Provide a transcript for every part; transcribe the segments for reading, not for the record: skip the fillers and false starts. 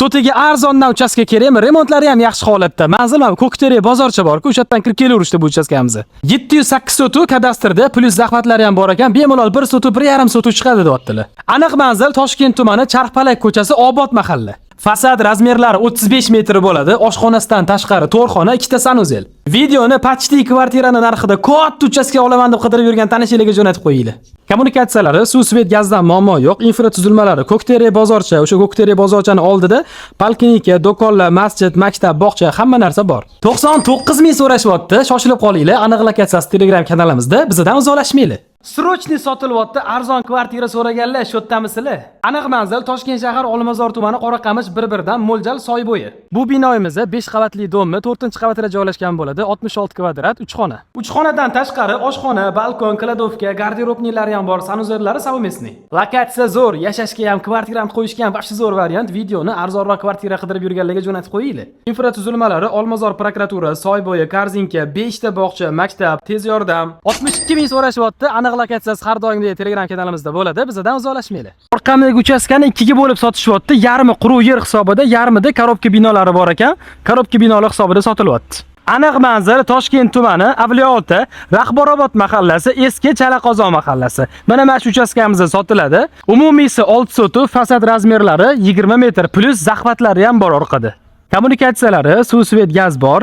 Sotiga arzondan uchastka kerakmi? Remontlari ham yaxshi holatda. Manzil mana Ko'ktere bozorcha bor-ku, o'sha yerdan kirib kelaverishdi bu uchastkamizni. 708 sotu kadastrda plus zahmatlari ham bor ekan. Bemalol 1 sotu 1,5 sotu chiqadi deyaptilar. Aniq manzil Toshkent tumani Charxpalak ko'chasi, Obod mahalla. Fasad razmerlari 35 metr bo'ladi. Oshxonasidan tashqari to'rxona, ikkita sanuzel. Videoni Pachti kvartirani narxida katta uchastka olaman deb qidirib yurgan tanishlarga jo'natib qo'yinglar. Kommunikatsiyalari, suv, svet, gazdan muammo yo'q. Infratuzilmalari Ko'ktere bozorcha, o'sha Ko'ktere bozorchani oldida polklinika, do'konlar, masjid, maktab, bog'cha, hamma narsa bor. 99 ming so'rashyapti. Shoshilib qolinglar. Aniq lokatsiyasi Telegram kanalimizda. Bizdan uzolashmanglar. Srochniy sotilyapti, arzon kvartira so'raganlar shu yerdamisizlar. Aniq manzil Toshkent shahar Olmazor tumani Qoraqamish 1-1dan mo'ljal Soybo'yi. Bu binoimiz 5 qavatli dommi, 4-qavatida joylashgan bo'ladi, 66 kvadrat, 3 xona. 3 xonadan tashqari oshxona, balkon, kladovka, garderobnilari ham bor, sanuzellari savmesniy. Lokatsiya zo'r, yashashga ham, kvartira ham qo'yishga ham vaqti zo'r variant. Videoni arzonroq kvartira qidirib yurganlarga jo'natib qo'yinglar. Infratuzilmalari Olmazor prokuratura, Soybo'yi, Karzinka, 5 ta bog'cha, maktab, tez yordam. 62 ming so'rashyapti. Lokatsiyasi har doimgidek Telegram kanalimizda bo'ladi. Bizdan uzolashmanglar. Orqamdagi uchastkani ikkiga bo'lib sotishyapti. Yarmi quruq yer hisobida, yarmida korobka binolari bor ekan. Korobka binolar hisobida sotilyapti. Aniq manzil Toshkent tumani Avliyoota, Rahborobod mahallasi, eski Chalaqozon mahallasi. Mana shu uchastkamizda sotiladi. Umumiysi 6 sotu, fasad razmerlari 20 metr plus zahmatlari ham bor orqada. Kommunikatsiyalari, suv, svet, gaz bor.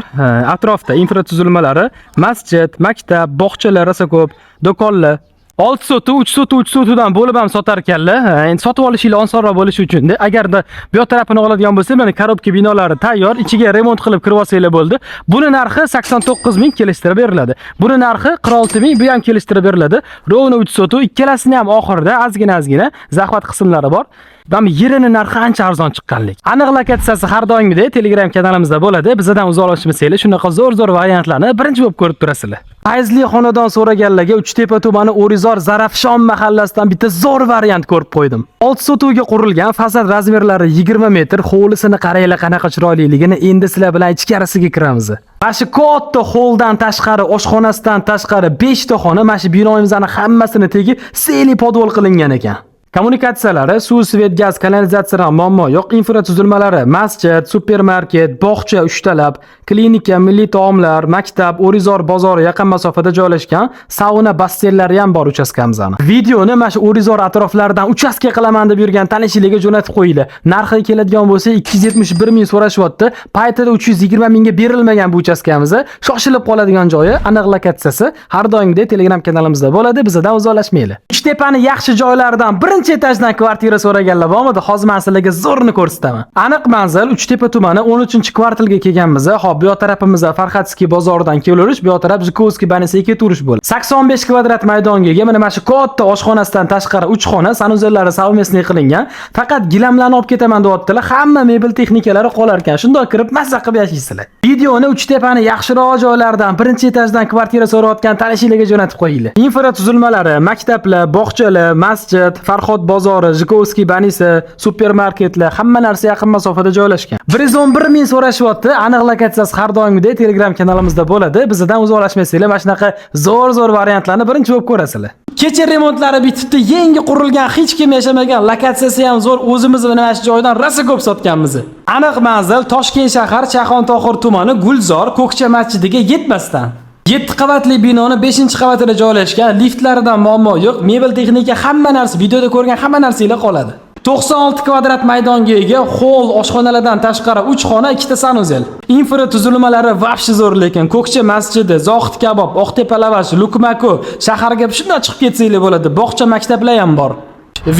Atrofda infratuzilmalari, masjid, maktab, bog'chalar rosa ko'p, do'konlar. 6 sotu, 3 sotu, 3 sotudan bo'lib ham sotar ekanlar. Endi sotib olishinglar osonroq bo'lishi uchun. Agarda bu yoq tarafini oladigan bo'lsa, mana korobka binolari tayyor, ichiga remont qilib kirib olsanglar bo'ldi. Buni narxi 89 ming kelishtirib beriladi. Buni narxi 46 ming, bu ham kelishtirib beriladi. Rovni 3 sotu, ikkalasini ham oxirida ozgina zahmat qismlari bor. Yerini narxi ancha arzon chiqqanlik. Aniq lokatsiyasi har doimgidek Telegram kanalimizda bo'ladi. Bizdan uzolashmasanglar, shunaqa zo'r variantlarni birinchi bo'lib ko'rib turasizlar. Fayzli xonadon so'raganlarga Uchtepa tumani O'rizor Zarafshon mahallasidan bitta zo'r variant ko'rib qo'ydim. 6 sotuga qurilgan, fasad razmerlari 20 metr, hovlisini qaranglar qanaqa chiroyliligini. Endi sizlar bilan ichkarisiga kiramiz. Mana shu katta holdan tashqari, oshxonasidan tashqari 5 ta xona, mana shu binoimizning hammasini tegi seli podvol qilingan ekan. Kommunikatsiyalari, suv, svet, gaz, kanalizatsiyadan muammo yo'q. Infratuzilmalari, masjid, supermarket, bog'cha 3 talab, klinika, milliy taomlar, maktab, O'rizor bozori yaqin masofada joylashgan, sauna, basseynlari ham bor uchastkamizning. Videoni mana shu O'rizor atroflaridan uchastka qilaman deb yurgan tanishlarga jo'natib qo'yinglar. Narxi keladigan bo'lsa 271 ming so'rashyapti. Paytida 320 mingga berilmagan bu uchastkamizni. Shoshilib qoladigan joyi, aniq lokatsiyasi har doimgidek Telegram kanalimizda bo'ladi. Bizdan uzolashmanglar. Uchtepani yaxshi joylaridan birinchi etajdan kvartira so'raganlar bormidi? Hozir men sizlarga zo'rini ko'rsataman. Aniq manzil Uchtepa tumani 13-kvartalga kelganmiz. Hop, bu yoq tarafimizda Farxatskiy bozoridan kelaverish, bu yoq taraf Zhukovskiy banisiga ketaverish bo'ladi. 85 kvadrat maydonga ega. Mana shu katta oshxonasidan tashqari 3 xona, sanuzellari savmesniy qilingan. Faqat gilamlarni olib ketaman deyaptilar. Hamma mebel texnikalari qolar ekan. Shunday kirib mazza qilib yashaysizlar. Videoni Uchtepani yaxshiroq joylaridan birinchi etajdan kvartira so'rayotgan tanishlarga jo'natib qo'yinglar. Infratuzilmalari, maktablar, bog'chalar, masjid, Farxod bozori, Zhukovskiy banisi, supermarketlar, hamma narsa yaqin masofada joylashgan. 111 ming so'rashyapti. Aniq lokatsiyasi har doimgidek Telegram kanalimizda bo'ladi. Bizdan uzolashmasanglar, mana shunaqa zo'r variantlarni birinchi bo'lib ko'rasizlar. Kecha remontlari bitibdi, yangi qurilgan, hech kim yashamagan, lokatsiyasi ham zo'r. O'zimiz mana shu joydan rosa ko'p sotganmiz. Aniq manzil Toshkent shahar Chaqontohur tumani Gulzor Ko'kcha masjidiga yetmasdan 7 qavatli binoni 5-qavatida joylashgan, liftlaridan muammo yo'q, mebel texnika hamma narsa, videoda ko'rgan hamma narsalar qoladi. 96 kvadrat maydonga ega, hol, oshxonalardan tashqari 3 xona, 2 ta sanuzel. Infratuzilmalari vahshiy zo'r, lekin Ko'kcha masjidi, Zohid kabob, Oqtepa lavash, Lukmako, shaharga shunday chiqib ketsanglar bo'ladi. Bog'cha, maktablar ham bor.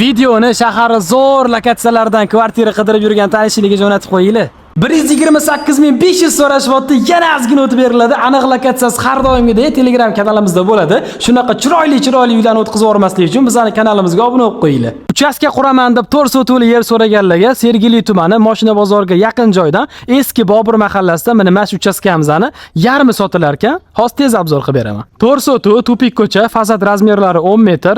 Videoni shahar zo'r lokatsiyalardan kvartira qidirib yurgan tanishlarga jo'natib qo'yinglar. 128.500 so'rashyapti. Yana ozgina o'tib beriladi. Aniq lokatsiyasi har doimgidek Telegram kanalimizda bo'ladi. Shunaqa chiroyli uylarni o'tkazib yormaslik uchun bizning kanalimizga obuna bo'lib qo'yinglar. Uchastka quraman deb 4 sotuli yer so'raganlarga Sergeli tumani Mashina bozoriga yaqin joydan eski Bobur mahallasidan mana shu uchastkamizni yarmi sotilar ekan. Hozir tez obzor qilib beraman. 4 sotu, tupik ko'cha, fasad razmerlari 10 metr,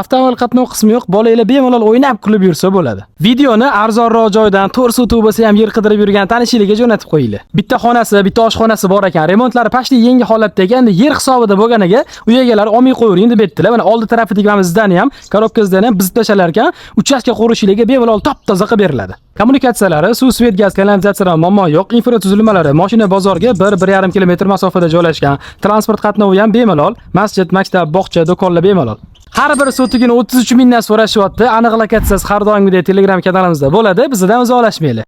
avtomobil qatnov qismi yo'q. Bolalar bemalol o'ynab kulib yursa bo'ladi. Videoni arzonroq joydan 4 sotu bo'lsa ham yer qidirib yurgan tanishlarga jo'natib qo'yinglar. Bitta xonasi, bitta oshxonasi bor ekan. Remontlari pashti yangi holatda ekan. Yer hisobida bo'lganiga uy egalari olmay qo'ying deb aytdilar. Mana oldi tarafidagi bizdan ham, korobkasidan ham biz tashalar ekan. ekan, uchastka qurishligi bemalol top-toza qilib beriladi. Kommunikatsiyalari, suv, svet, gaz, kanalizatsiyadan muammo yo'q. Infratuzilmalari mashina bozorga 1-1,5 kilometr masofada joylashgan. Transport qatnovi ham bemalol. Masjid, maktab, bog'cha, do'konlar bemalol. Har bir sotigini 33 mingdan so'rashyapti. Aniq lokatsiyasi har doimgidek Telegram kanalimizda bo'ladi. Bizdan o'zolashmaylik.